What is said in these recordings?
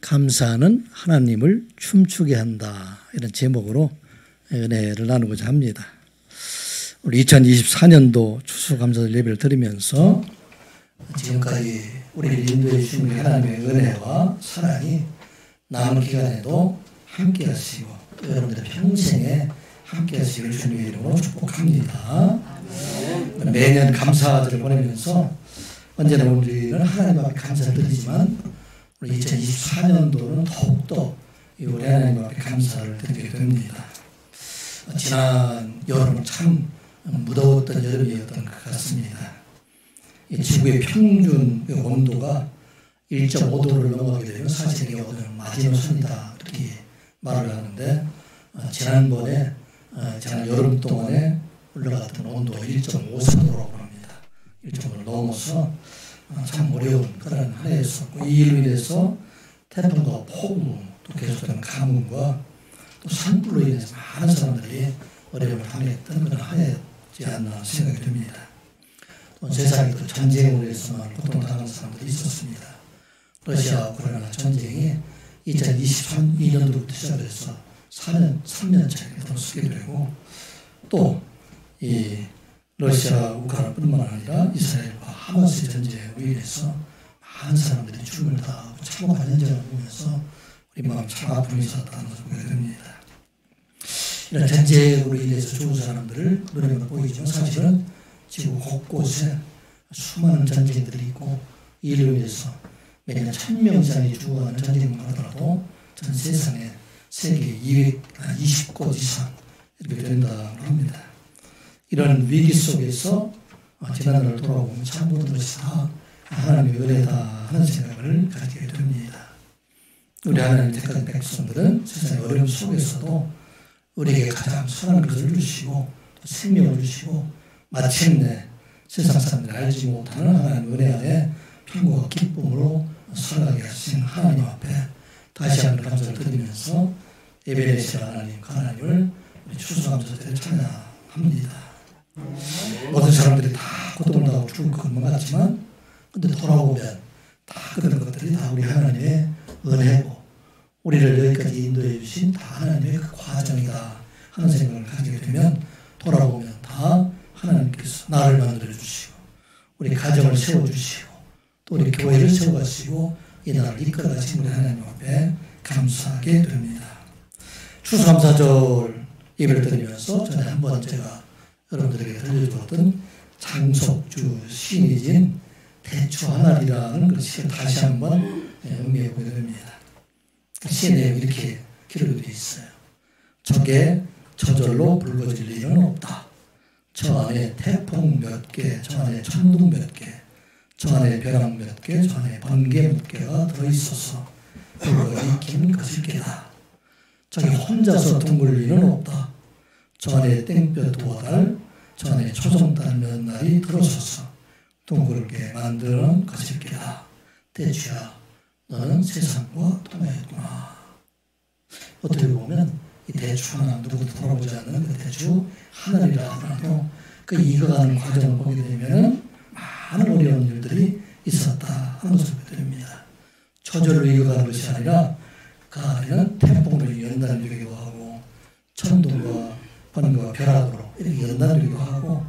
감사는 하나님을 춤추게 한다. 이런 제목으로 은혜를 나누고자 합니다. 우리 2024년도 추수감사 예배를 드리면서 지금까지 우리를 인도해 주신 하나님의 은혜와 사랑이 남은 기간에도 함께 하시고 또 여러분들 평생에 함께 하시기를 주님의 이름으로 축복합니다. 매년 감사절을 보내면서 언제나 우리는 하나님 앞에 감사를 드리지만 우리 2024년도는 더욱더 우리 하나님 앞에 감사를 드리게 됩니다. 지난 여름은 참 무더웠던 여름이었던 것 같습니다. 지구의 평균 온도가 1.5도를 넘어가게 되면 사실 이게 마지노선이다 이렇게 말을 하는데 지난번에 지난 여름 동안에 올라갔던 온도가 1.53도라고 합니다. 1.5도를 넘어서 참 어려운 그런 한 해였었고 이 일로 인해서 태풍과 폭우 또 계속되는 가뭄과 또 산불로 인해서 많은 사람들이 어려움을 당했던 그런 한 해였지 않나 생각이 듭니다. 또 세상에 또 전쟁으로 해서만 고통당하는 사람들이 있었습니다. 러시아 우크라이나 전쟁이 2022년도부터 시작해서 3년째 쓰게 되고 또 이 러시아 우크라이나뿐만 아니라 이스라엘과 하마스의 전쟁으로 인해서 많은 사람들이 죽음을 당하고 참혹한 현장을 보면서 우리 마음 참 아픔이 있었다는 것을 보게 됩니다. 이런 전쟁으로 인해서 죽은 사람들을 눈에만 보이지만 사실은 지구 곳곳에 수많은 전쟁들이 있고 이로 인해서 매년 1000명 이상이 죽어가는 전쟁만 하더라도 전 세상에 세계 220곳 이상 이렇게 된다고 합니다. 이런 위기 속에서 지난날을 돌아보면 참 모든 것이 다 하나님의 은혜다 하는 생각을 가지게 됩니다. 우리 하나님 택한 백성들은 세상의 어려움 속에서도 우리에게 가장 선한 것을 주시고 또 생명을 주시고 마침내 세상 사람들이 알지 못하는 하나님 은혜 안에 평화와 기쁨으로 살아가게 하신 하나님 앞에 다시 한번 감사를 드리면서 에베네셀 하나님, 하나님을 추수감사절에 찬양합니다. 모든 사람들이 다 고통을 당하고 죽을 것만 같지만 근데 돌아보면 다 그런 것들이 다 우리 하나님의 은혜고 우리를 여기까지 인도해 주신 다 하나님의 그 과정이다 하는 생각을 가지게 되면 돌아보면 다 하나님께서 나를 만들어 주시고 우리 가정을 세워주시고 또 우리 교회를 세워가시고 이 나라를 이끌어가신 우리 하나님 앞에 감사하게 됩니다. 추수감사절 예배를 드리면서 전에 한번 제가 여러분들에게 들려주었던 장석주 시인이 대추 하나리라는 그 시를 다시 한번 음미해 보게 됩니다. 그 시의 내용이 이렇게 기록이 되어 있어요. 적에 저절로 붉어질 일은 없다. 저 안에 태풍 몇 개, 저 안에 천둥 몇 개, 저 안에 벼락 몇 개, 저 안에 번개 몇 개가 들어있어서 불과 익힌 것일게다. 저기 혼자서 둥글 일은 없다. 저 안에 땡볕 두어 달, 저 안에 초성달 몇 날이 들어서서 둥글게 만드는 것일게다. 대추야, 너는 세상과 통하였구나. 어떻게 보면 이 대추 하나 누구도 돌아보지 않는 그 대추 하늘이라 하더라도 그 익어가는 과정을 보게 되면 많은 어려운 일들이 있었다 하는 것을 보게 됩니다. 저절로 익어가는 것이 아니라 그 안에는 태풍으로 연단되기도 하고 천둥과 번개와 벼락으로 이렇게 연단되기도 하고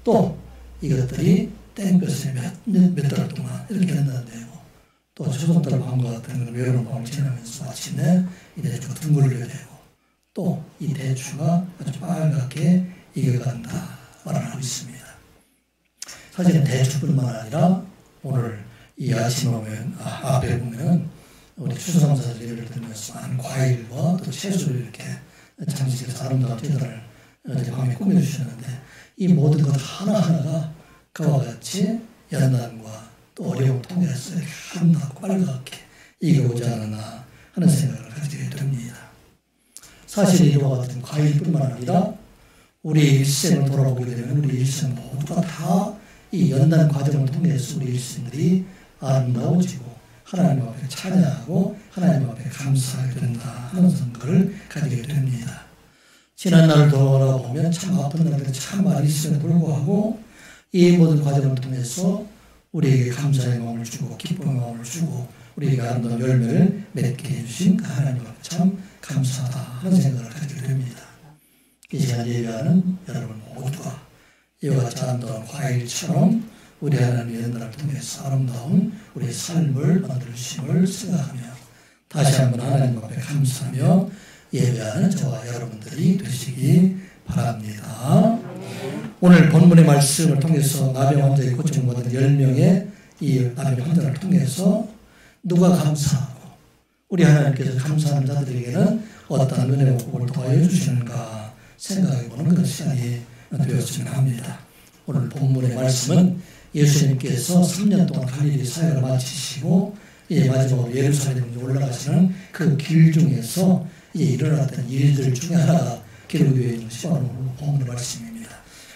또 이것들이 땡볕에 몇 달 동안 이렇게 연단되고 또 초성달 밤과 같은 그런 외로운 밤을 지나면서 마침내 이 대추가 둥글게 되고 또 이 대추가 아주 빨갛게 익어간다 말하고 있습니다. 사실은 대추뿐만 아니라 오늘 이 아침 앞에 보면 우리 추수감사절 예배를 드리면서 많은 과일과 또 채소를 이렇게 장식해서 아름다운 제단을 어제 밤에 꾸며주셨는데 이 모든 것 하나하나가 그와 같이 연단과 또 어려움을 통해서 이렇게 아름답고 빨갛게 익어오지 않았나 하는 생각을 가지게 됩니다. 사실 이와 같은 과일뿐만 아니라 우리 일생을 돌아보게 되면 우리 일생 모두가 다 이 연단 과정을 통해서 우리 일생들이 아름다워지고 하나님 앞에 찬양하고 하나님 앞에 감사하게 된다 하는 생각을 가지게 됩니다. 지난 날을 돌아보면 참 아픈 날들이 참 많이 있음에도 불구하고 이 모든 과정을 통해서 우리에게 감사의 마음을 주고 기쁨의 마음을 주고 우리가 아름다운 열매를 맺게 해주신 그 하나님 앞에 참 감사하다 하는 생각을 가지게 됩니다. 이 시간 예배하는 여러분 모두가 이와 같이 아름다운 과일처럼 우리 하나님의 연단을 통해서 아름다운 우리의 삶을 만들어주심을 생각하며 다시 한번 하나님 앞에 감사하며 예배하는 저와 여러분들이 되시기 바랍니다. 오늘 본문의 말씀을 통해서 나병 환자의 고침을 받은 10명의 이 나병 환자를 통해서 누가 감사하고 우리 하나님께서 감사하는 자들에게는 어떤 은혜와 복을 더하여 주시는가 생각해보는 그런 시간이 되었으면 합니다. 오늘 본문의 말씀은 예수님께서 3년 동안 갈릴리 사역을 마치시고 이제 마지막으로 예루살렘에 올라가시는 그 길 중에서 이제 일어났던 일들 중에 하나가 기록되어 있는 시간으로 본문의 말씀입니다.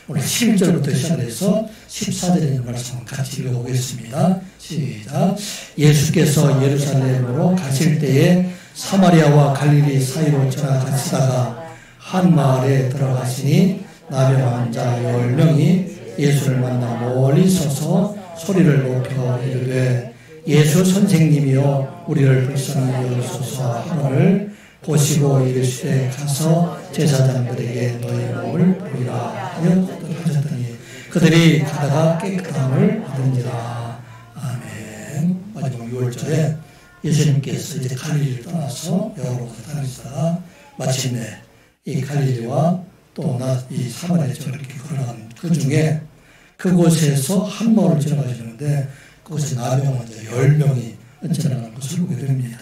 오늘 11절부터 시작해서 14절에 있는 말씀 같이 읽어보겠습니다. 시작. 예수께서 예루살렘으로 가실 때에 사마리아와 갈릴리 사이로 지나가시다가 한 마을에 들어가시니 나병 환자 10명이 예수를 만나 멀리 서서 소리를 높여 이르되 예수 선생님이여 우리를 불쌍히 여기소서 하거늘 보시고 이르시되 가서 제사장들에게 너희 몸을 보이라 하여 하셨더니 그들이 가다가 깨끗함을 받은지라. 아멘. 마지막 6월절에 예수님께서 이제 갈릴리를 떠나서 여호로부터 다니시다가 마침내 이 갈릴리와 또 이 사마리아 지역을 이렇게 걸어간 그 중에 그곳에서 한 마을을 지나가시는데 그곳에 나병 환자 10명이 지나가는 것을 보게 됩니다.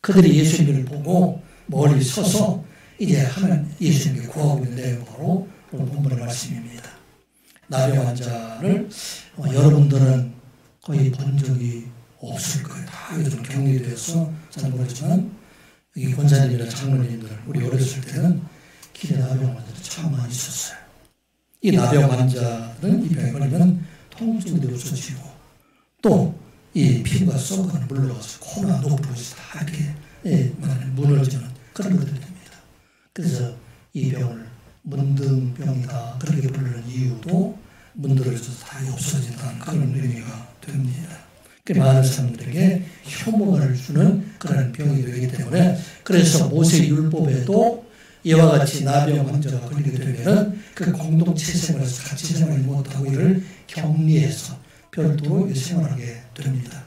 그들이 예수님을 보고 멀리 서서 이제 하나님 예수님께 구하고 있는 내용이 바로 오늘 본문의 말씀입니다. 나병 환자를 여러분들은 거의 본 적이 없을 거예요. 다 요즘 격리돼서 잘 모르지만 여기 권사님이나 장로님들 우리 어렸을 때는 길에 나병 환자들이 참 많이 있었어요. 이 나병 환자는 이 병에 걸리면 통증이 없어지고 또 이 피부가 썩어가는 물러가서 코나 녹부에서 다 이렇게 무너지는 그런 것들이 됩니다. 그래서 이 병을 문둥병이다 그렇게 부르는 이유도 문드러져서 다 없어진다는 그런 의미가 됩니다. 많은 사람들에게 혐오감을 주는 그런 병이 되기 때문에 그래서 모세 율법에도 이와 같이 나병 환자가 걸리게 되면 그 공동체 생활에서 같이 생활을 못하고 이를 격리해서 별도로 생활하게 됩니다.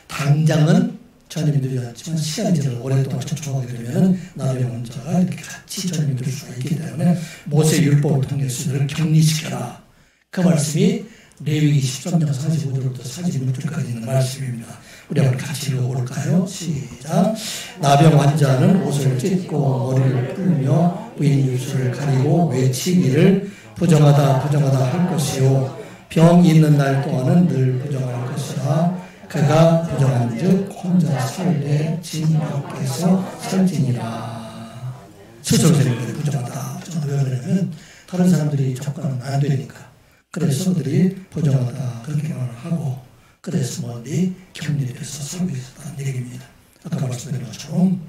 당장은 전염이 되지 않지만 시간이 지나고 오랫동안 접촉하게 되면 나병 환자가 이렇게 같이 전염이 될 수가 있기 때문에 모세 율법을 통해서 이를 격리시켜라. 그 말씀이 레위기 13장 45절부터 46절까지 있는 말씀입니다. 우리 한번 같이 읽어볼까요? 시작. 나병 환자는 옷을 찢고 머리를 풀며 부인 입술을 가리고 외치기를 부정하다 부정하다 할 것이요 병 있는 날 동안은 늘 부정할 것이라. 그가 부정한 즉 혼자 살되 진 밖에서 살지니라. 스스로 생각해 부정하다. 왜 그러냐면 다른 사람들이 접근하면 안 되니까. 그래서 그들이 부정하다 그렇게 말을 하고 그래서 멀리 격리돼서 살고 있었다는 얘기입니다. 아까 말씀드린 것처럼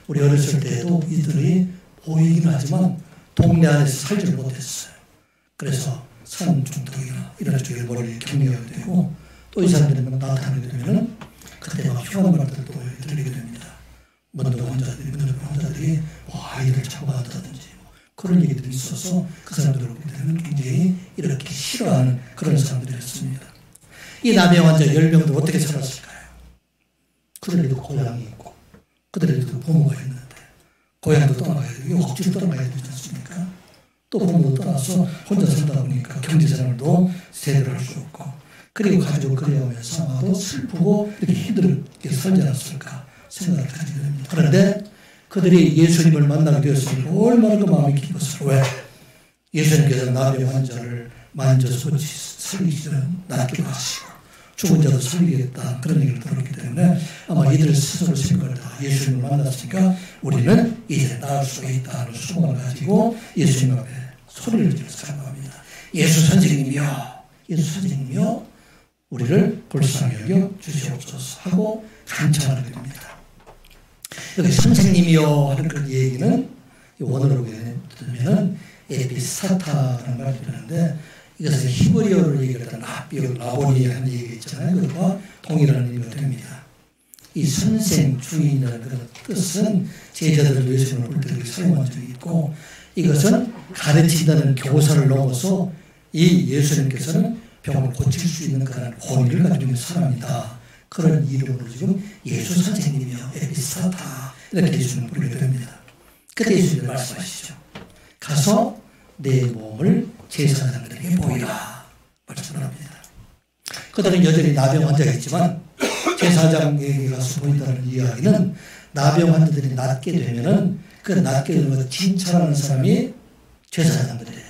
우리 어렸을 때도 이들이 보이긴 하지만 동네 안에서 살지를 못했어요. 그래서 산 중턱이나 이런 쪽에 멀리 격리가 되고 또 이 사람들이 나타나게 되면 그때 막 흉한 말들도 들리게 됩니다. 문둥 환자들이 아이들 잡아간다든지 그런 얘기들이 있어서 그 사람들을 보게 되면 굉장히 이렇게 싫어하는 그런 사람들이었습니다. 이 나병 환자 10명도 어떻게 살았을까요? 그들에도 고향이 있고 그들에도 부모가 있는데 고향도 떠나가야 되고 억지로 떠나가야 되지 않습니까? 또 부모도 떠나서 혼자 살다 보니까 경제생활도 제대로 할 수 없고 그리고 가족을 그리워하면서 아마도 슬프고 이렇게 힘들게 살지 않았을까 생각을 가지게 됩니다. 그런데 그들이 예수님을 만나게 되었으니 얼마나 그 마음이 기뻤을까. 왜? 예수님께서 나병 환자를 만져서 살리기 전에 낫기도 하시고 죽은 자도 살리겠다 그런 얘기를 들었기 때문에 아마 이들 스스로 생각을 다 예수님을 만났으니까 우리는 이제 나을 수 있다는 소망을 가지고 예수님 앞에 소리를 지르면서 간구합니다. 예수 선생님이여 예수 선생님이여 우리를 불쌍히 여겨 주시옵소서 하고 간청하게 됩니다. 여기 선생님이여 하는 그 얘기는 원어로 보면 에피스타타라는 말이 되는데 이것은 히브리어로 얘기할 때 라비오 라보니 하는 얘기 있잖아요. 그것과 동일한 의미가 됩니다. 이 선생 주인이라는 그런 뜻은 제자들을 예수님을 볼 때 사용한 적이 있고, 이것은 가르친다는 교사를 넘어서 이 예수님께서는 병을 고칠 수 있는 그런 권위를 가지고 있는 사람이다. 그런 이름으로 지금 예수 선생님이요, 에피스타타, 이렇게 예수님을 부르게 됩니다. 그때 예수님이 말씀하시죠. 가서 내 몸을 제사장들에게 보이라 말씀합니다. 그들은 여전히 나병 환자가 있지만 제사장에게 가서 보인다는 이야기는 나병 환자들이 낫게 되면은 그 낫게 되는 것을 진찰하는 사람이 제사장들이에요.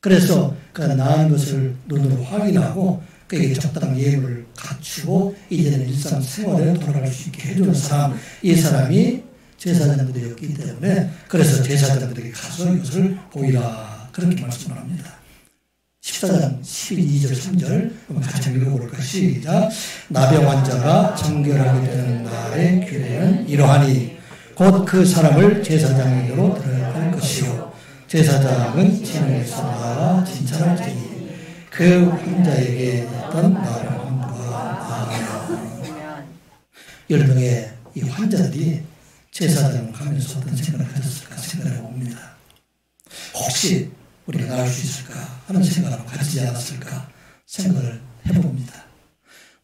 그래서 그 나은 것을 눈으로 확인하고 그에게 적당한 예물을 갖추고 이제는 일상생활에 돌아갈 수 있게 해주는 사람, 이 사람이 제사장들이었기 때문에 그래서 제사장들에게 가서 이것을 보이라 그렇게 말씀을 합니다. 14장 12절 3절 같이 읽어볼까? 시작. 나병 환자가 정결하게 되는 날의 규례는 이러하니 곧 그 사람을 제사장에게로 들어야 할 것이요 제사장은 진영에서 나와 진찰할지니 그 환자에게 있던 나병과 나아요. 10명의 이 환자들이 제사장을 가면서 어떤 생각을 가졌을까 생각해 봅니다. 혹시 우리가 나을 수 있을까 하는 생각을 가지지 않았을까 생각을 해봅니다.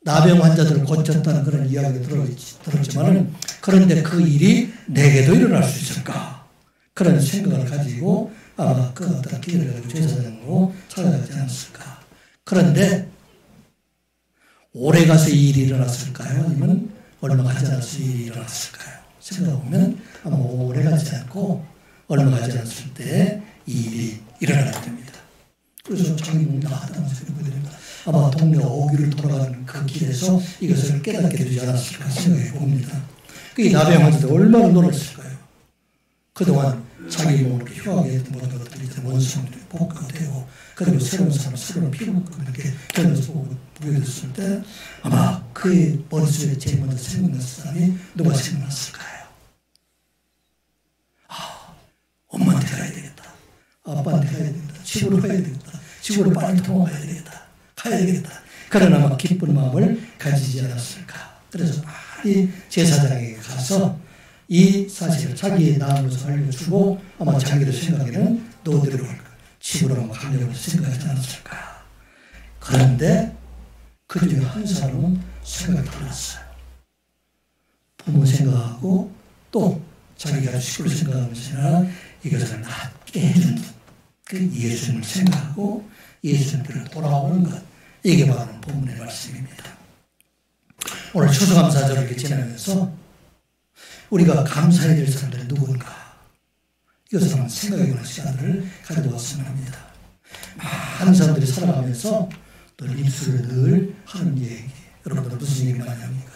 나병 환자들을 고쳤다는 그런 이야기를 들었지만은 그런데 그 일이 내게도 일어날 수 있을까 그런 생각을 가지고 아마 그 어떤 기회를 가지고 제사장으로 찾아가지 않았을까. 그런데 오래 가서 이 일이 일어났을까요? 아니면 얼마 가지 않아서 이 일이 일어났을까요? 생각해보면 아마 오래 가지 않고 얼마 가지 않았을 때 이 일이 일어나게 됩니다. 그래서 자기 몸이 나았다는 생각이 됩니다. 아마 동네가 오기를 돌아가는 그 길에서 이것을 깨닫게 되지 않았을까 생각해 봅니다. 그 나병 환자들 얼마나 놀랐을까요? 그동안 자기 몸으로 휴하게 했던 모든 것들이 이제 원수들이 복구가 되고 그리고 새로운 사람, 새로운 피부가 이렇게 변해서 보게 됐을 때 아마 그의 머릿속에 제일 먼저 생각났을 사람이 누가 생각났을까요? 엄마한테 가야 되겠다. 아빠한테 가야 되겠다. 집으로 가야 되겠다. 집으로 빨리 도망가야 되겠다. 가야 되겠다. 그런 아마 기쁜 마음을 가지지 않았을까. 그래서 빨리 제사장에게 가서 이 사실을 자기의 나은 것을 알려주고 아마 자기들 생각에는 너희들을 집으로 가려고 생각하지 않았을까. 그런데 그 중에 한 사람은 생각이 달랐어요. 부모 생각하고 또 자기가 식구를 생각하면서 이것을 낫게 해준 그 예수님을 생각하고 예수님께로 돌아오는 것, 이게 바로 본문의 말씀입니다. 오늘 추수감사절을 지나면서 우리가 감사해야 될 사람들이 누군가 이것을 한번 생각해보는 시간을 가져왔으면 합니다. 많은 사람들이 살아가면서 늘 입술에 늘 하는 얘기, 여러분들 무슨 얘기 많이 합니까?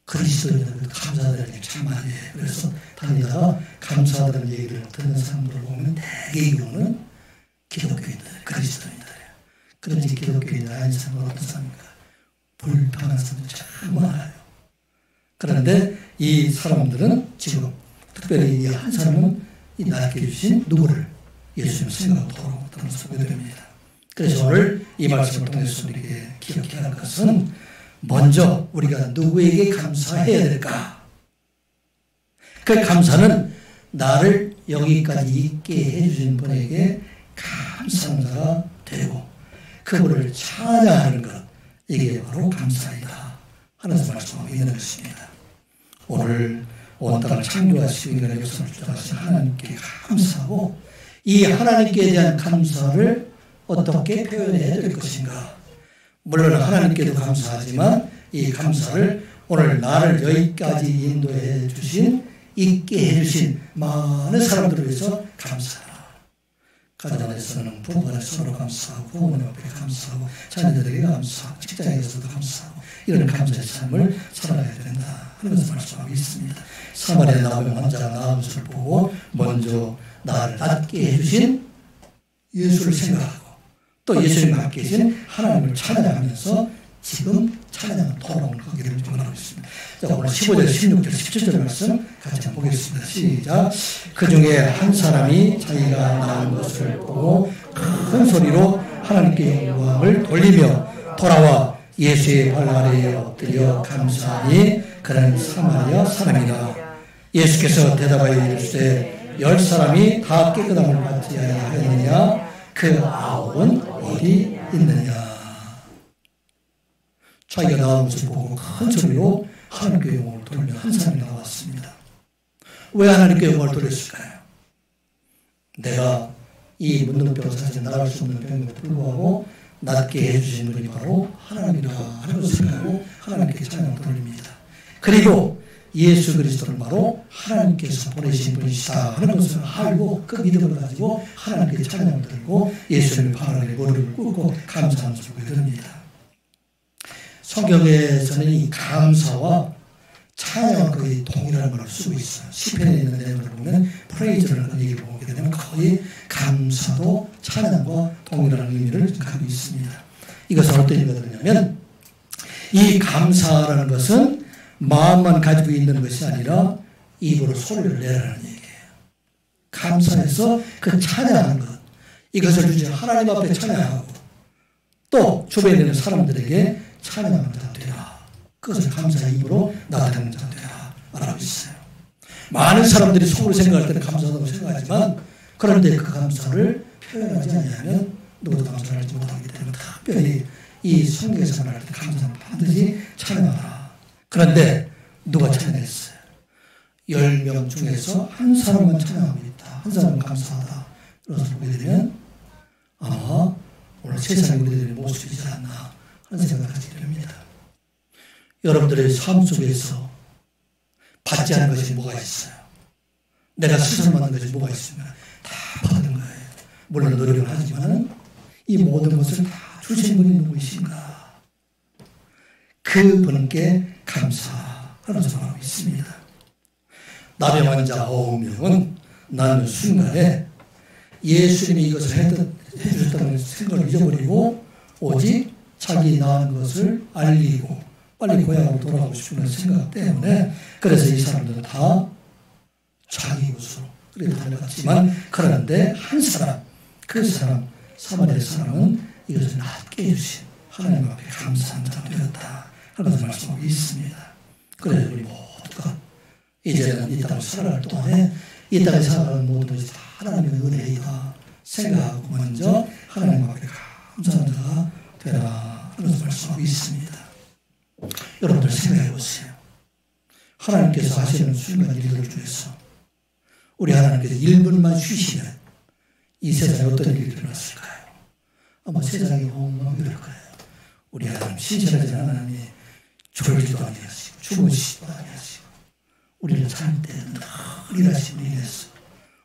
그리스도인들 감사하다는 얘기 참 많이 해요. 그래서 다니다가 감사하다는 얘기를 듣는 사람들을 보면 대개의 경우는 기독교인들, 그리스도인들이에요. 그런지 기독교인들 아닌 사람은 어떤 사람입니까? 불평하는 사람들 참 많아요. 그런데 이 사람들은 지금 특별히 이 한 사람은 이 낫게 주신 누구를 예수님 생각하고 돌아오는 소리가 됩니다. 그래서 오늘 이 말씀을 통해서 우리에게 기억해야 할 것은 먼저 우리가 누구에게 감사해야 될까? 그 감사는 나를 여기까지 있게 해주신 분에게 감사가 되고 그분을 찬양하는 것, 이게 바로 감사이다 하는 말씀하고 있는 것입니다. 오늘 온 땅을 창조하시고 있는 역사를 주장하신 하나님께 감사하고 이 하나님께 대한 감사를 어떻게 표현해야 될 것인가. 물론 하나님께도 감사하지만 이 감사를 오늘 나를 여기까지 인도해 주신, 있게 해주신 많은 사람들을 위해서 감사하라. 가정 안에서는 부부 안에 서로 감사하고 부모님 앞에 감사하고 자녀들에게 감사하고 직장에서도 감사하고 이런 감사의 삶을 살아가야 된다 하는 것을 말씀하고 있습니다. 사마리아 나병 환자가 나은 것을 보고 먼저 나를 낫게 해주신 예수를 생각하고 또 예수님 함께 계신 하나님을 찬양하면서 지금 찬양을 돌아오는 거기를 전하고 있습니다. 자, 오늘 15절, 16절, 17절 말씀 같이 한번 보겠습니다. 시작. 그 중에 한 사람이 자기가 낳은 것을 보고 큰 소리로 하나님께 영광을 돌리며 돌아와 예수의 발 아래에 엎드려 감사하니 그는 사마리아 사람이라. 예수께서 대답하여 이르시되 10사람이 다 깨끗함을 받지 아니하였느냐? 그 9은 어디 있느냐? 자기가 나온 것을 보고 큰 소리로 하나님께 영광을 돌리며 한 사람이 나왔습니다. 왜 하나님께 영광을 돌렸을까요? 내가 이 문둥병 사실 나갈 수 없는 병에도 불구하고 낫게 해주신 분이 바로 하나님이라 하는 것을 생각하고 하나님께 찬양을 돌립니다. 그리고 예수 그리스도는 바로 하나님께서 보내신 분이시다 하는 것을 알고 그 믿음을 가지고 하나님께 찬양을 들고 예수님의 발 아래 무릎을 꿇고 감사하는 소리를 드립니다. 성경에서는 이 감사와 찬양은 거의 동일한 걸 쓰고 있어요. 시편에 있는 내용을 보면 프레이즈라는 얘기를 보게 되면 거의 감사도 찬양과 동일한 의미를 가지고 있습니다. 이것은 어떤 의미가 되냐면 이 감사라는 것은 마음만 가지고 있는 것이 아니라 입으로 소리를 내라는 얘기예요. 감사해서 그 찬양하는 것, 이것을 주신 하나님 앞에 찬양하고 또 주변에 있는 사람들에게 찬양하는 자 되라. 그것을 감사의 입으로 나타내는 자 되라 말하고 있어요. 많은 사람들이 속으로 생각할 때는 감사하다고 생각하지만 그런데 그 감사를 표현하지 않으면 누구도 감사를 하지 못하기 때문에 특별히 이 성경에서 말할 때 감사는 반드시 찬양하라. 그런데 누가 찬양했어요? 10명 중에서 한 사람만 찬양하고 있다. 한 사람은 감사하다. 그래서 보게 되면 아마 오늘 세상의 우리들의 모습이지 않나 하는 생각을 하게 됩니다. 여러분들의 삶 속에서 받지 않은 것이 뭐가 있어요? 내가 스스로 만든 것이 뭐가 있으면 다 받는 거예요. 물론 노력을 하지만 이 모든 것을 다 주신 분이 누구이신가? 그 분께 감사하면서 말하고 있습니다. 나병 환자 9명은 나는 순간에 예수님이 이것을 해주셨다는 생각을 잊어버리고 오직 자기 나은 것을 알리고 빨리 고향으로 돌아가고 싶은 생각 때문에 그래서 이 사람들은 다 자기 곳으로 그렇게 달려갔지만 그런데 한 사람, 그 사람 사마리아 사람은 이것을 낫게 해주신 하나님 앞에 감사한 자 되었다 하면서 말씀하고 있습니다. 그래서 우리 모두가 이제는 이 땅을 살아갈 동안에 이 땅에 살아가는 모든 것이 다 하나님의 은혜이다 생각하고 먼저 하나님 앞에 감사한 자가 되라 하면서 말씀하고 있습니다. 여러분들 생각해 보세요. 하나님께서 하시는 순간 일들 중에서 우리 하나님께서 1분만 쉬시면 이 세상에 어떤 일이 일어났을까요? 아마 세상이 엉망이 될 거예요. 우리 하나님 신실하지 않은 하나님이 졸지도 아니하시고 주무시지도 아니하시고 우리를 살 때 늘 일하시는 일에서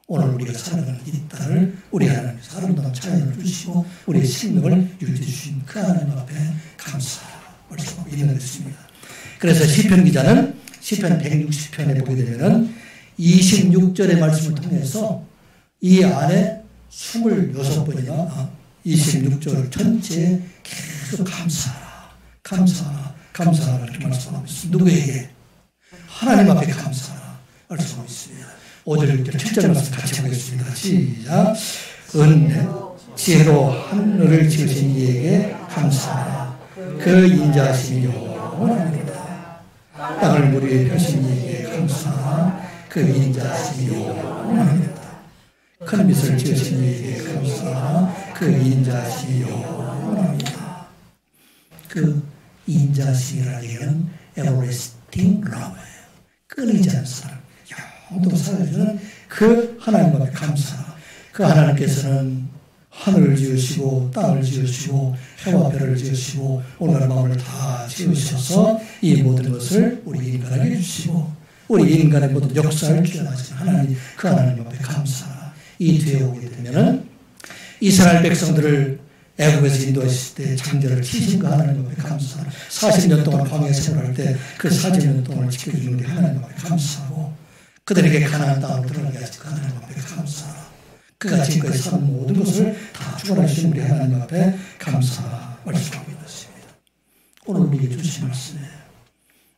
오늘 우리가 살아가는 이 땅을 우리 하나님께서 아름다운 자연을 주시고 우리의 생명을 유지해 주신 그 하나님 앞에 감사하라 말씀하고 있는 것입니다. 그래서 시편 기자는 시편 160편에 보게 되면 26절의 말씀을 통해서 이 안에 26번이나 26절 전체에 계속 감사하라 감사하라 감사하라 이렇게 말씀하고 있습니다. 누구에게? 하나님 앞에 감사하라 말씀하고 있습니다. 5절 6절 7절 말씀 같이 보겠습니다. 시작. 은혜 지혜로 하늘을 지으신 이에게 감사하라. 그 인자하심이 영원합니다. 땅을 물 위에 펴신 이에게 감사하라. 그 인자하심이 영원합니다. 큰 빛을 지으신 이에게 감사하라. 그 인자하심이 영원합니다. 그 인자하심이라는 얘기는 everlasting love예요. 끊이지 않는 사랑, 영원토록 살아주는 그 하나님 앞에 감사하라. 그 하나님께서는 하늘을 지으시고 땅을 지으시고 해와 별을 지으시고 오늘 밤을 다 지으셔서 이 모든 것을 우리 인간에게 주시고 우리 인간의 모든 역사를 주장하신 하나님 그 하나님 앞에 감사하라. 이 뒤에 오게 되면은 이스라엘 백성들을 애국에서 인도했을 때 장제를 치신 그 하나님 앞에 감사하라. 40년 동안 광야에 생활할 때 그 40년 동안을 지켜주는 게 하나님 앞에 감사하고 그들에게 가나안 땅으로 들어가게 하신 그 하나님 앞에 감사하라. 그가 지금까지 사는 모든 것을 다 주관하시는 우리 하나님 앞에 감사하라 말씀하고 있는 것입니다. 오늘 우리에게 주신 말씀이에요.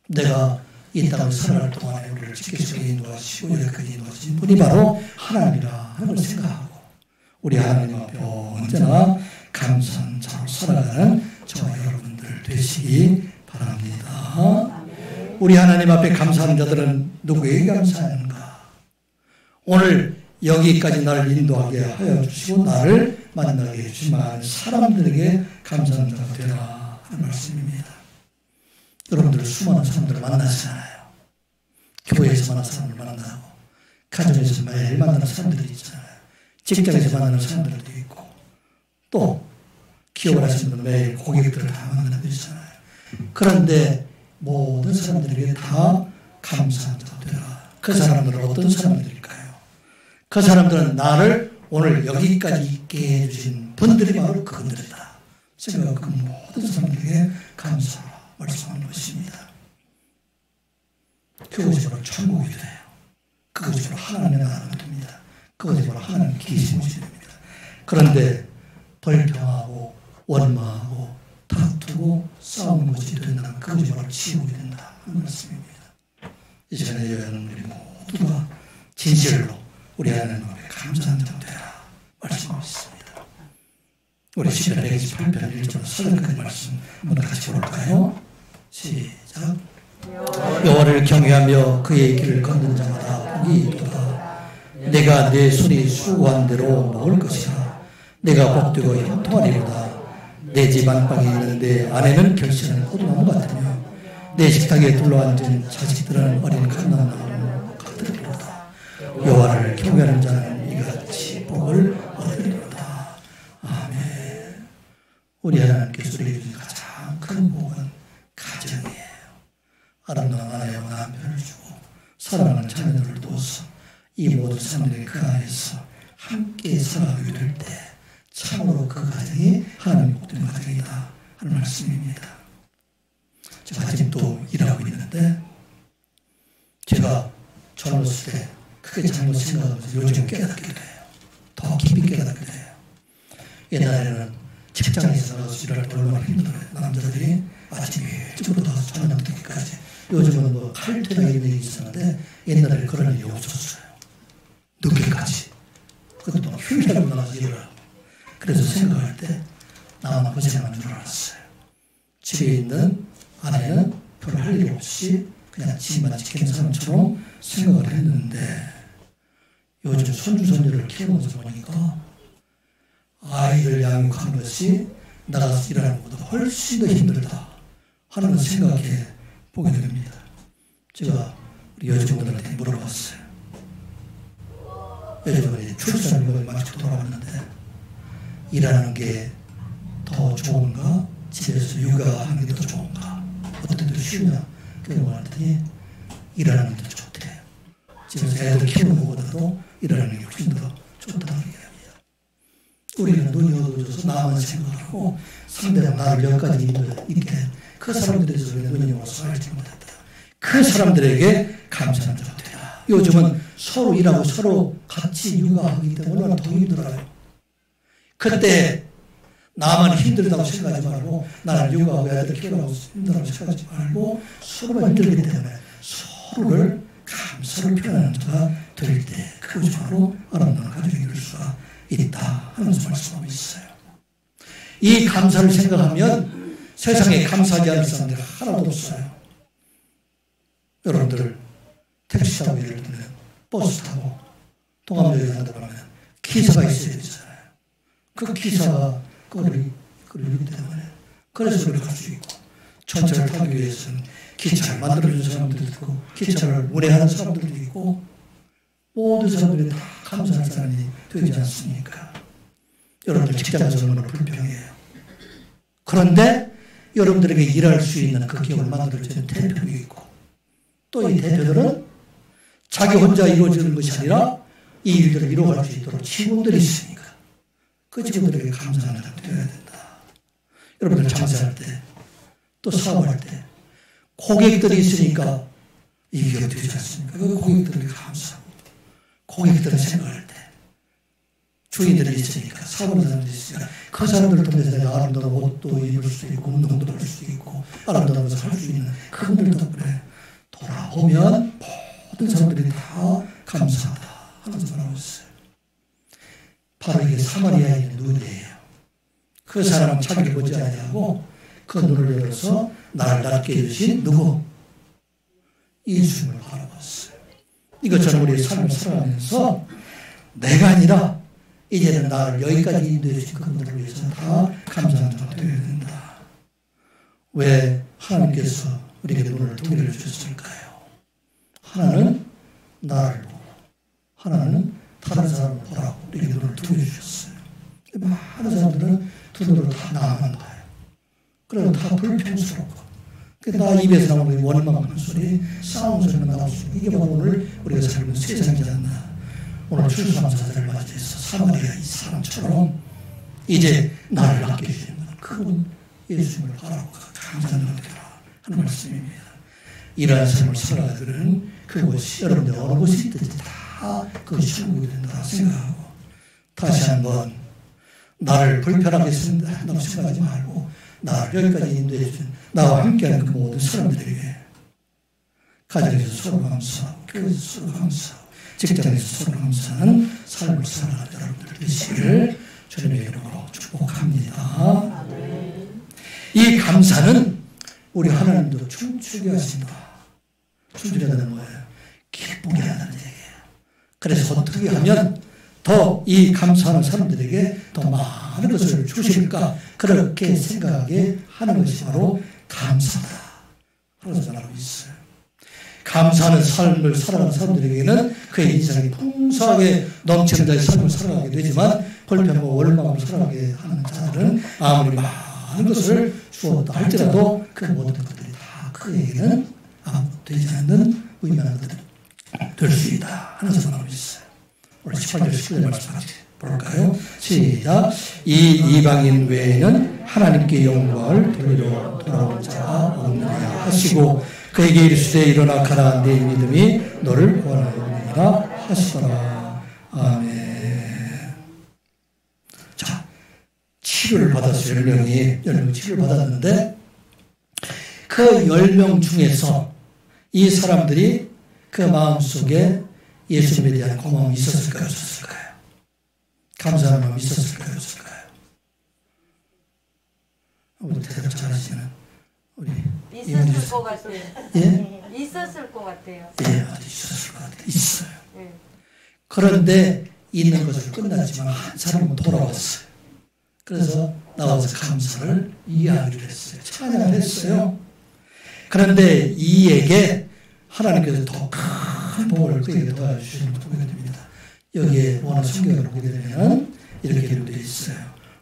내가 이 땅을 살아갈 동안에 우리를 지켜주고 인도하시고 여기까지 인도하신 분이 바로 하나님이라 하는 걸 생각하고 우리 하나님 앞에 언제나 감사한 자로 살아가는 저와 여러분들 되시기 바랍니다. 우리 하나님 앞에 감사하는 자들은 누구에게 감사하는가? 오늘 여기까지 나를 인도하게 하여 주시고 나를 만나게 해주신 많은 사람들에게 감사하는 자가 되라 하는 말씀입니다. 여러분들 수많은 사람들을 만나시잖아요. 교회에서 만나는 사람들 만나고 가정에서 매일 만나는 사람들이 있잖아요. 직장에서 만나는 사람들도 있고 또 기업을 하시는 분들 매일 고객들을 다 만나는 분 있잖아요. 그런데 모든 사람들에게 다 감사한 자가 되라. 그 사람들은 어떤 사람들일까요? 그 사람들은 나를 오늘 여기까지 있게 해주신 분들이 바로 그분들이다 생각하고 그 모든 사람들에게 감사하라 말씀하는 것입니다. 그것이 바로 천국이 돼요. 그것이 바로 하나님의 나라가 됩니다. 그것이 바로 하나님의 계시문이 됩니다. 그런데 불평하고 원망하고 다투고 싸우는 것이 된다면 그것이 바로 지옥이 된다 하는 말씀입니다. 이 시간에 여러분 우리 모두가 진실로 우리 하나님 앞에 감사한 자가 되라 말씀하셨습니다. 우리 시편 128편 1절 설득한 말씀 한번 같이 볼까요? 시작. 여호와를 경외하며 그의 길을 걷는 자마다 복이 있도다. 내가 내 손이 수고한 대로 먹을 것이라. 내가 복되고 형통하리로다. 내 집 안방에 있는 내 아내는 결실하는 포도나무 같으며 내 식탁에 둘러앉은 자식들은 어린 감람나무 같으리로다. 여호와를 경외하는 자는 이같이 복을 얻으리로다. 아멘. 우리 하나님께서 우리에게 주신 가장 큰 복은 가정이에요. 아름다운 아내와 남편을 주고 사랑하는 자녀들을 둬서 이 모든 사람들이 그 안에서 함께 살아가게 될 때 참으로 그 가정이 하나님의 복된 가정이다 하는 말씀입니다. 제가 아직도 일하고 있는데 제가 젊었을 때 크게 잘못 생각하면서 요즘 깨닫게 돼요. 더 깊이 깨닫게 돼요. 옛날에는 직장에서 나가서 일할 때 얼마나 힘들어요. 남자들이 아침 일찍부터 나가서 저녁 늦게까지. 요즘은 뭐 칼퇴나 이런 일이 있었는데 옛날에는 그런 일이 없었어요. 늦게까지. 그것도 휴일하고 나가서 일을 하고. 그래서 생각할 때 나만 고생하는 줄 알았어요. 집에 있는 아내는 별로 할 일 없이 그냥 집만 지키는 사람처럼 생각을 했는데 요즘 손주손녀를 키우면서 보니까 아이를 양육하는 것이 나가서 일하는 것보다 훨씬 더 힘들다 하는 걸 생각해 보게 됩니다. 제가 우리 여직원들한테 물어봤어요. 여직원이 출산을 마치고 돌아왔는데 일하는 게 더 좋은가? 집에서 육아하는 게 더 좋은가? 어떤 게 더 쉬우냐? 그걸 말했더니 일하는 게 더 좋대요. 집에서 애들 키우는 것보다도 일하는 게 훨씬 더 좋다고 얘기합니다. 우리는 눈이 어두워져서 나만 생각하고 상대방 나를 몇 가지 있게 그 사람들에 대해서 눈이 와서 알지 못했다. 그 사람들에게 감사한 자가 되라. 요즘은 서로 일하고 서로 같이 육아하기 때문에 얼마나 더 힘들어요. 그때 나만 힘들다고 생각하지 말고 나는 육아하고 애들 키우라고 힘들다고 생각하지 말고 서로가 힘들기 때문에 서로를 감사를 표현하는 자가 될 때 그것이 바로 아름다운 가정이 될 수가 있다 하면서 말씀하고 있어요. 이 감사를 생각하면 세상에 감사하지 않을 사람들이 하나도 없어요. 여러분들 택시 타고 예를 들면 버스 타고 동암역에 간다 그러면 기사가 있어야 되잖아요. 그 기사가 그걸 이기 때문에 그래서 우리가 갈 수 있고 전철을 타기 위해서는 기차를 만들어준 사람들도 있고 기차를 운행하는 사람들도 있고 모든 사람들이 다 감사할 사람이 되지 않습니까? 여러분들 직장에서 얼마나 불평해요. 그런데 여러분들에게 일할 수 있는 그 기업을 만들어주는 대표도 있고 또 이 대표들은 자기 혼자 이루어지는 것이 아니라 이 일들을 이루어갈 수 있도록 직원들이 있으니까 그 직원들에게 감사하는 자가 되어야 된다. 여러분들 장사할 때 또 사업할 때 고객들이 있으니까 이 기업이 되지 않습니까? 그 고객들에게 감사하고 고객들을 생각할 때 주인들이 있으니까 사업하는 사람들이 있으니까 그 사람들을 통해서 내가 아름다운 옷도 입을 수 있고 운동도 할 수 있고 아름다운 것을 할 수 있는 그분들 덕분에 돌아오면 모든 사람들이 다 감사하다 하면서 말하고 있어요. 바로 이게 사마리아인의 눈이에요. 그 사람은 자기를 보지 아니하고 그 눈을 열어서 나를 낫게 해주신 누구? 예수님을 바라봤어요. 이것처럼 우리의 삶을 살아가면서 내가 아니라 이제는 나를 여기까지 인도해 주신 그분들을 위해서 다 감사하는 자가 되어야 된다. 왜 하나님께서 우리에게 눈을 두 개를 주셨을까요? 하나는 나를 보고 하나는 다른 사람을 보라고 우리에게 눈을 두 개 주셨어요. 많은 사람들은 두 눈으로 다 나만 봐요. 그리고 다 불평스럽고 나 입에서 나오는 원망하는 소리, 싸움 소리가 나올 수 있고 이게 바로 오늘 우리가 살고 있는 세상이지 않나. 오늘 추수감사절을 맞이해서 사마리아 이 사람처럼 이제 나를 아껴주시는 그분 예수님을 바라고 감사하는 되라 하는 말씀입니다. 이러한 삶을 살아가는 그곳이 여러분들 어느 곳이 있든지 다 그것이 천국이 된다 생각하고 다시 한번 나를 불편하게 한다고 생각하지 말고 나를 여기까지 인도해 준 나와 함께하는 그 모든 사람들에게 가정에서 서로 감사하고 교회에서 서로 감사하고 직장에서 서로 감사하는 삶을 살아가는 여러분들 되시기를 주님의 이름으로 축복합니다. 이 감사는 우리 하나님도 춤추게 하신다. 춤추게 하는 거예요. 기쁘게 하는 얘기예요. 그래서 어떻게 하면 더 이 감사하는 사람들에게 더 많은 것을 주실까 그렇게 생각하게 하는 것이 바로 감사다. 그런 생각을 하고 있어요. 감사하는 삶을 살아가는 사람들에게는 그의 인생이 풍성하게 넘치는 자의 삶을 살아가게 되지만 불평과 원망을 살아가게 하는 자들은 아무리 많은 것을 주었다 할지라도 그 모든 것들이 다 그에게는 아무것도 되지 않는 의미하는 것들이 될 수 있다 하는 생각을 하고 있어요. 우리 18절 19절 말씀 같이 볼까요? 시작. 이 이방인 외에는 하나님께 영광을 돌리러 돌아온 자가 없느냐 하시고 그에게 이르시되 일어나 가라 내 믿음이 너를 구원하였느니라 하시더라. 아멘. 자, 치료를 받았어요. 10명이 치료를 받았는데 그 10명 중에서 이 사람들이 그 마음속에 예수님에 대한 고마움이 있었을까요? 없었을까요? 감사하는 마음이 있었을까요? 없었을까요? 우리 대답 잘하시는 우리 있었을 것 같아요. 예? 있었을 것 같아요. 예, 있었을 것 같아요. 있어요. 그런데 있는 것을 끝났지만 한 사람은 돌아왔어요. 그래서 나와서 감사를 이해하기로 했어요. 찬양을 했어요. 그런데 이에게 하나님께서 더 큰 복을 그에게 도와주시는 것을 보게 됩니다. 여기에 원어 성경을 보게 되면 이렇게 기록되어 있어요.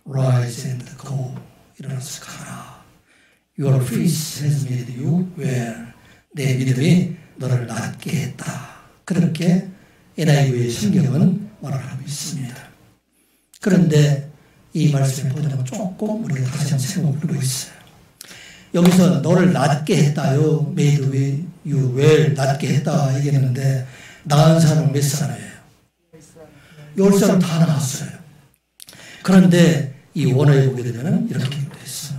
Rise and go. 일어나서 가라. Your faith has made you well. 내 믿음이 너를 낫게 했다. 그렇게 NIV의 성경은 말을 하고 있습니다. 그런데 이 말씀의 번역은 조금 우리가 다시 한번 생각해 보고 있어요. 여기서 너를 낫게 했다요. made you well. 낫게 했다 얘기했는데 나은 사람은 몇 사람이에요? 10사람 다 나왔어요. 그런데 이 원어에 보게 되면 이렇게 되어 있어.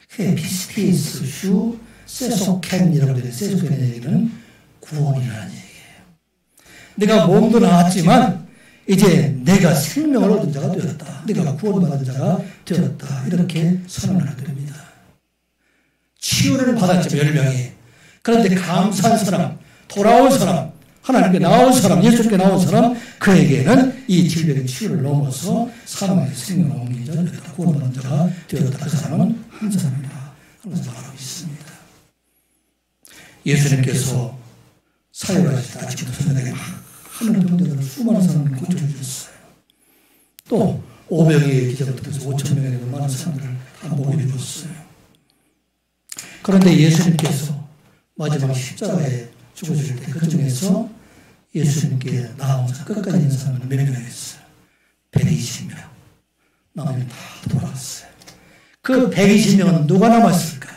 피스티스 슈 세소캔이라고 되어 있어요. 세소캔의 얘기는 구원이라는 얘기예요. 내가 몸도 나았지만 이제 내가 생명을 얻은 자가 되었다. 내가 구원받은 자가 되었다. 이렇게 선언을 하게 됩니다. 치유를 받았죠. 10명이. 그런데 감사한 사람, 돌아온 사람, 하나님께 나온 사람, 예수님께 나온 사람, 그에게는 이 질병의 치유를 넘어서 사람의 생명을 얻는 자가 되었다. 구원받은 자가 되었다. 그 사람은 한 사람이다. 하면서 말하고 있습니다. 예수님께서 사역하실 때 아침부터 저녁에 많은 병들을 수많은 사람을 고쳐주셨어요. 또 500의 기적부터 해서 5,000명의 많은 사람들을 다 모게 해줬어요. 그런데 예수님께서 마지막 십자가에 죽으실 때 그 중에서 예수님께 나온 끝까지 있는 사람은 몇 명이었어요? 120명. 나머지는 다 돌아갔어요. 그 120명은 누가 남았을까?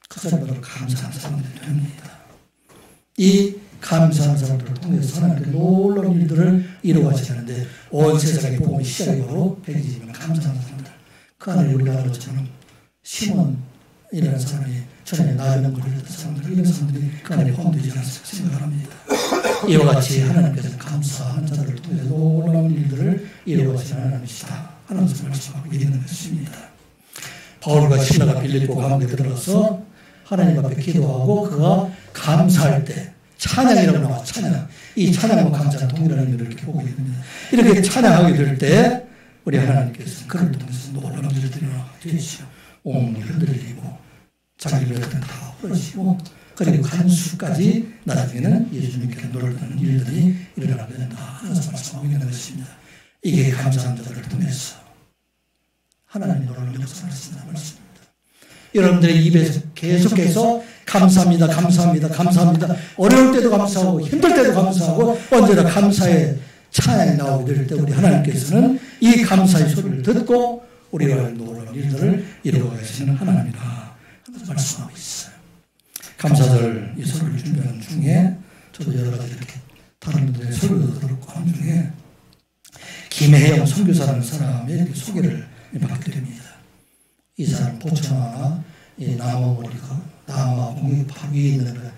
그 사람들을 감사한 사람들이 됩니다. 이 감사한 사람들을 통해서 하나님께 놀라운 일들을 이루어가시는데 온 세상의 복음의 시작이 바로 120명 감사한 사람들. 그 안에 우리가 알았처럼 시몬이라는 사람이 전에 나병 걸렸던 사람들, 이런 사람들이 그 안에 포함되지 않았을까 생각을 합니다. 이와 같이 하나님께서 감사하는 자들을 통해 놀라운 일들을 이루어가시는 하나님이시다. 하나님께서 말씀하고 있는 것입니다. 바울과 실라가 빌립보 감옥에 들어가서 하나님 앞에 기도하고 그가 감사할 때 찬양이라고 나와 찬양. 이 찬양과 감사는 동일한 의미를 이렇게 보게 됩니다. 이렇게 찬양하게 될 때 우리 하나님께서 그를 통해서 놀라운 일을 되시오. 온물이 흔들리고 자기를 같은 다 풀어지고 그리고 간수까지 나중에는 예수님께 놀라는 일들이 일어나게 된다 하는 말씀하고 있는 것입니다. 이게 감사한 자들을 통해서 하나님이 놀라는 역사를 하신다는 말씀입니다. 여러분들의 입에서 계속해서 감사합니다, 감사합니다, 감사합니다. 어려울 때도 감사하고 힘들 때도 감사하고 언제나 감사의 찬양이 나오게 될 때 우리 하나님께서는 이 감사의 소리를 듣고 우리가 놀라운 일들을 이루어 가시는 하나님이다 하면서 말씀하고 있어요. 감사절 이 소리를 준비하는 중에 저도 여러 가지 이렇게 다른 분들의 소리도 들었고 하는 중에 김혜영 선교사라는 사람의 소개를 받게 됩니다. 이 사람 보츠와나 남아 공유 바로 위에 있는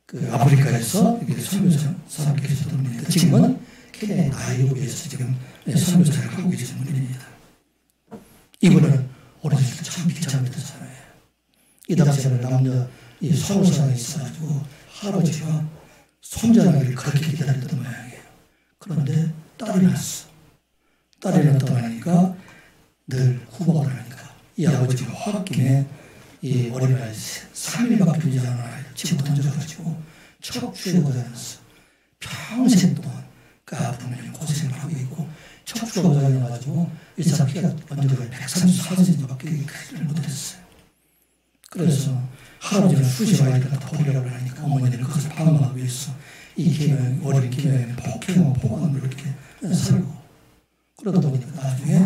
그 아프리카에서 이렇게 선교사 사람이 계시던 분입니다. 지금은 케냐의 나이로비에서 지금 선교사를 하고 계신 분입니다. 이분은 어렸을 때 참 비참했던 사람이에요. 이 당시에는 남녀 이 선교사가 있어가지고 할아버지가 손자나기를 그렇게 기다렸던 모양이에요. 그런데 딸이 났어. 딸이 났다고 하니까 늘 후복을 하니까 이 아버지가 홧김에 이 어린아이 3일밖에 되지 않은 아이를 집어 던져가지고 척추에 고장났어. 평생 동안 그 아픔을 고생을 하고 있고 척추가 고장나가지고 이 사람 키가 언제가 134cm밖에 크지를 못했어요. 그래서 할아버지는 수시로 아이를 갖다 버리라고 하니까 어머니는 그것을 방어하기 위해서 이 김영, 어린 김영이 폭행하고 폭언을 이렇게 살고 그러다 보니까 나중에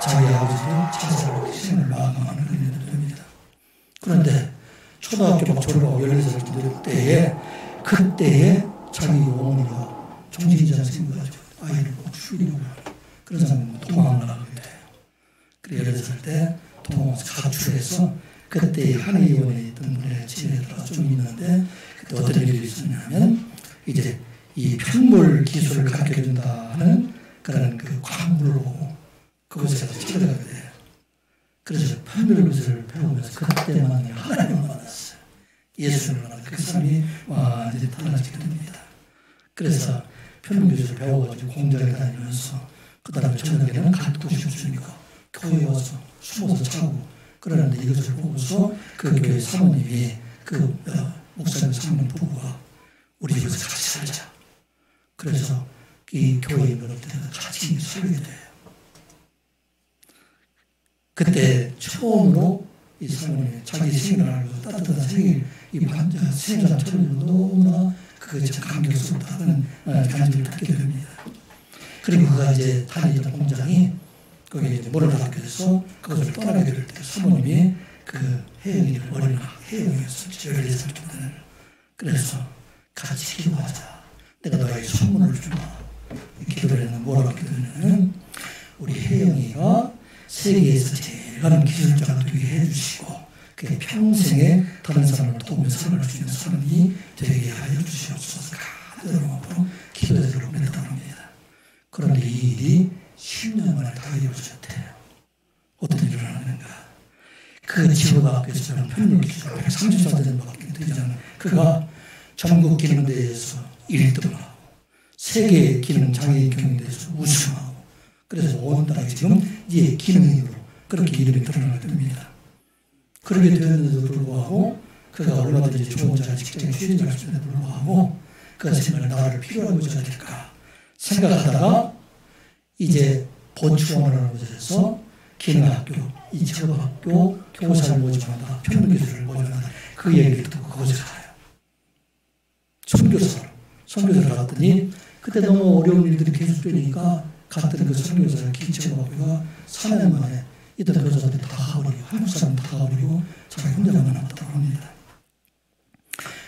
자기 아버지도 자살로 생을 마감하는 그런 일이 됩니다. 그런데 초등학교 막 졸업하고 14살 때에 그때에 자기 어머니가 정신이자가 생겨가지고 아이를 꼭 죽이려고 하는 그런 상황에 도망을 나가게 돼요. 그래 14살 때 도망을 가출해서 그때 한의원에 있던 분의 집에 들어가 좀 있는데 그때 어떤 일이 있었냐면 이제 이 편물 기술을 가르쳐준다 하는 그런 그 광물을 보고 그곳에 가서 찾아가게 돼요. 그래서 편물 기술을 배우면서 그때만 하나님을 만났어요. 예수를 만나서 그 사람이 완전히 달라지게 됩니다. 그래서 편물 기술을 배워가지고 공장에 다니면서 그 다음에 저녁에는 갈 곳이 없으니까 교회에 와서 숨어서 자고 그러는데 이것을 보고서 그 교회 사모님이 그 목사님 사모님 부부가 우리 여기서 같이 살자. 그래서 이 교회에 있는 때는 같이 살게 돼요. 그때 처음으로 이 사모님이 자기 생일을 알고 따뜻한 생일 이 반자 생일을 차리고 너무나 그게 참 감격스럽다는 간증을 듣게 됩니다. 그리고 그가 이제 다니던 공장이 거기에 이제 문을 닫게 돼서 그것을 떠나게 될 때 사모님이 그 혜영이를 어린 혜영이었었죠. 14살 때는. 그래서 같이 기도하자. 내가 너에게 선물을 주마. 기도를 했는데 뭐라고 기도했냐면 우리 혜영이가 세계에서 제일 가는 기술자가 되게 해주시고 그게 평생에 다른 사람을 도우며 살아갈 수 있는 사람이 되게 하여 주시옵소서. 간절함으로 기도를 보냈다고 합니다. 그런데 이 일이 10년 만에 다 이루어졌대요. 어떤 일을 하는가? 그 지구가 앞에서는 편물 기수가 134대밖에 되지 않은 그가 전국 기능대회에서 1등하고 세계 기능 장애인 경연대회에서 우승하고 그래서 온 나라에 지금 이제 기능인으로 그렇게 이름이 드러나게 됩니다. 그렇게 되었는데도 불구하고 그가 얼마든지 좋은 자리 직장에 취직할 수 있는데도 불구하고 그가 생각을 나를 필요한 것이 될까 생각하다가 이제 본추원이라는 곳에서 기능학교, 이체업학교 교사를 모집한다, 편물기술을 모집한다 그 얘기를 듣고 그곳에 가요. 선교사를 갔더니 그때 너무 어려운 일들이 계속되니까 갔더니 그 선교사를 기체업학교가 4년 만에 이들 교사들이 다 가버리고 한국 사람 다 가버리고 자기 혼자만 남았다고 합니다.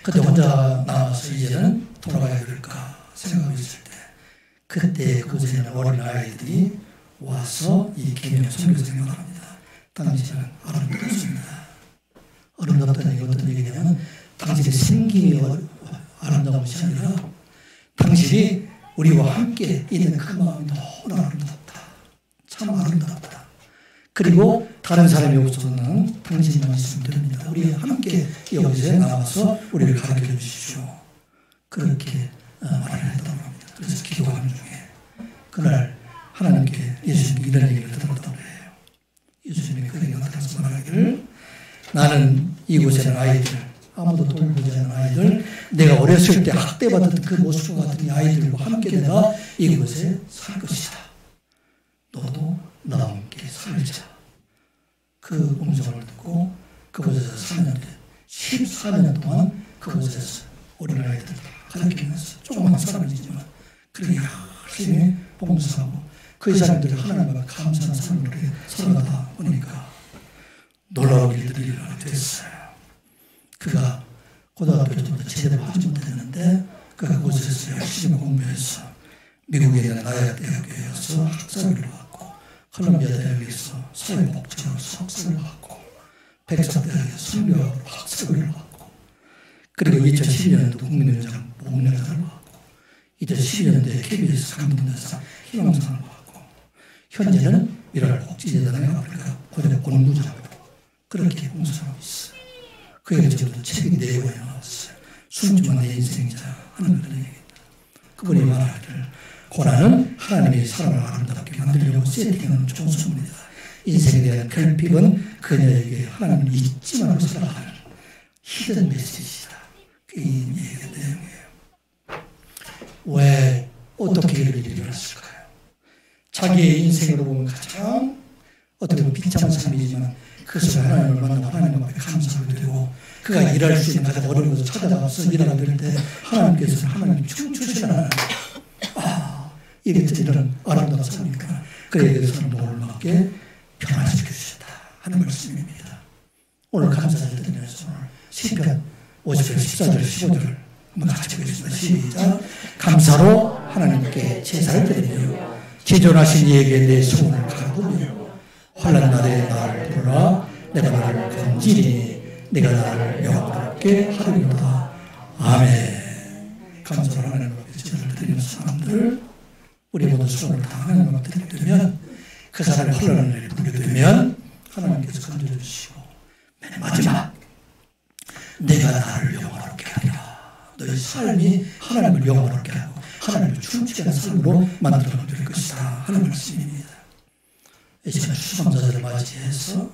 그때 혼자 남아서 이제는 돌아가야 될까 생각하고 있을 때 그때 그곳에 있는 어린 아이들이 와서 이 김영 선교사 생각합니다. 당시는 아름답습니다. 아름답다는 게 어떤 얘기냐면 당신의 생김이 아름다운 것이 아니라 당신이 우리와 함께 있는 그 마음이 너무나 아름답다. 참 아름답다. 그리고 다른 사람이 없어서는 당신만 있으면 됩니다. 우리 함께 이곳에 나와서 우리를 가르쳐 주십시오. 그렇게 말을 했다고 합니다. 그래서 기도하는 중에 그날 하나님께 예수님이 이런 얘기를 들었다고 해요. 예수님이 그에게 나타나서 말하기를 나는 이곳에는 아이들 아무도 돌보지 않은 아이들 내가 어렸을 때 학대받았던 그 모습과 같은 이 아이들과 함께 내가 이곳에 살 것이다. 너도 나와 함께 살자. 그 음성을 듣고 그곳에서 사는데 14년 동안 그곳에서 어린아이들 가르치면서 조그만 사람이지만 그렇게 열심히 봉사하고 그 사람들이 하나님과 감사한 삶을 살아가다 보니까 놀라운 일들이 일어나게 됐어요. 그가 고등학교 때부터 제대로 하지 못했는데 그가 그곳에서 열심히 공부해서 미국에 있는 나야 대학교에 가서 학사를 받고 컬럼비아 대학에서 사회복지학으로 석사를 받고 백사대학에서 선교학으로 박사를 받고 그리고 2012년도 국민의장 목련상을 받고 2012년도에 KBS 감동대상 희망상을 받고 현재는 미랄 복지재단의 아프리카 고대 공부장으로 그렇게 봉사하고 있어요. 그에게 지금 책이 4권이 나왔어요. 숨지만 내 인생이자 하는 그런 얘기입니다. 그분이 말하기를 고난은 하나님의 사람을 아름답게 만들려고 세팅하는 총수입니다. 인생에 대한 결핍은 그녀에게 하나님을 잊지 말고 살아가는 히든 메시지다. 그게 이 얘기의 내용이에요. 왜 어떻게 이런 일이 일어났을까요? 자기의 인생으로 보면 가장 어떻게 보면 비참한 삶이지만 그것을 하나님을 만나고 하나님 앞에 감사하게 되고 그가 일할 수 있는 가장 어려운 곳을 찾아가서 일하게 될 때 하나님께서 하나님 춤추시는 이게 이런 아름다운 삶이니까 그에 대해서는 놀랍게 변화시켜 주셨다 하는 말씀입니다. 오늘 감사를 드리면서 오늘 시편 50절 14절 15절 한번 같이 보겠습니다. 시작. 감사로 하나님께 제사를 드리며 지존하신 이에게 내 소원을 가보며 환난 날에 나를 부르라 내가 나를 건지리니 내가 나를 영원롭게 하리로다. 아멘. 감사로 하나님 앞에 제사를 드리는 사람들 우리 모두 소원을 다 하나님 앞에 드리게 되면 그 사람이 환난을 날에 부르게 되면 하나님께서 건져주시고 맨 마지막 내가 나를 영원롭게 하리라. 너희 삶이 하나님을 영원롭게 하고 하나님을 춤추게 하는 삶으로 만들어 될 것이다 하는 말씀입니다. 이 시간 추수감사절을 맞이해서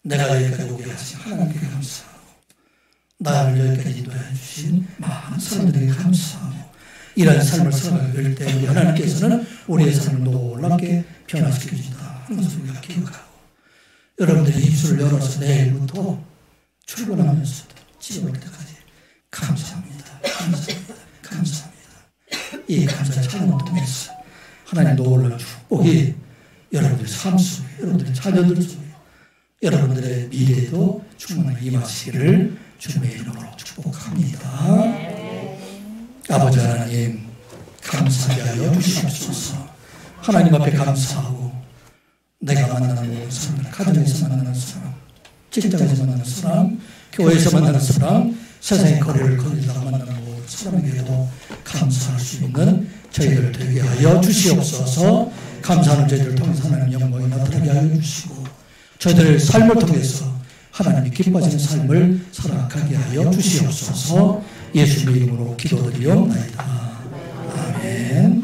내가 여기까지 오게 하신 하나님께 감사하고 나를 여기까지 인도해 주신 많은 사람들에게 감사하고 이런 삶을 살아가게 될 때 우리 하나님께서는 우리의 삶을 놀랍게 변화시켜 주신다 하는 것을 우리가 기억하고 여러분들이 입술을 열어서 내일부터 출근하면서도 집에 올 때까지 감사합니다. 감사합니다. 감사합니다. 이 감사의 찬양을 통해서 하나님 놀라운 축복이 여러분들 삶 속에 여러분들의 자녀들 속에 여러분들의 미래에도 충만하게 임하시기를 주님의 이름으로 축복합니다. 아버지 하나님 감사하게 하여 주시옵소서. 하나님 앞에 감사하고 내가 만나는 모든 사람들 가정에서 만나는 사람 직장에서 만나는 사람 교회에서 만나는 사람 세상의 거리를 거닐다가 만나는 모든 사람에게도 감사할 수 있는 저희들 되게 하여 주시옵소서. 감사하는 저희들을 통해서 하나님 영광이 나타나게 하여 주시고 저희들의 삶을 통해서 하나님이 기뻐하시는 삶을 살아가게 하여 주시옵소서. 예수님의 이름으로 기도드리옵나이다. 아멘.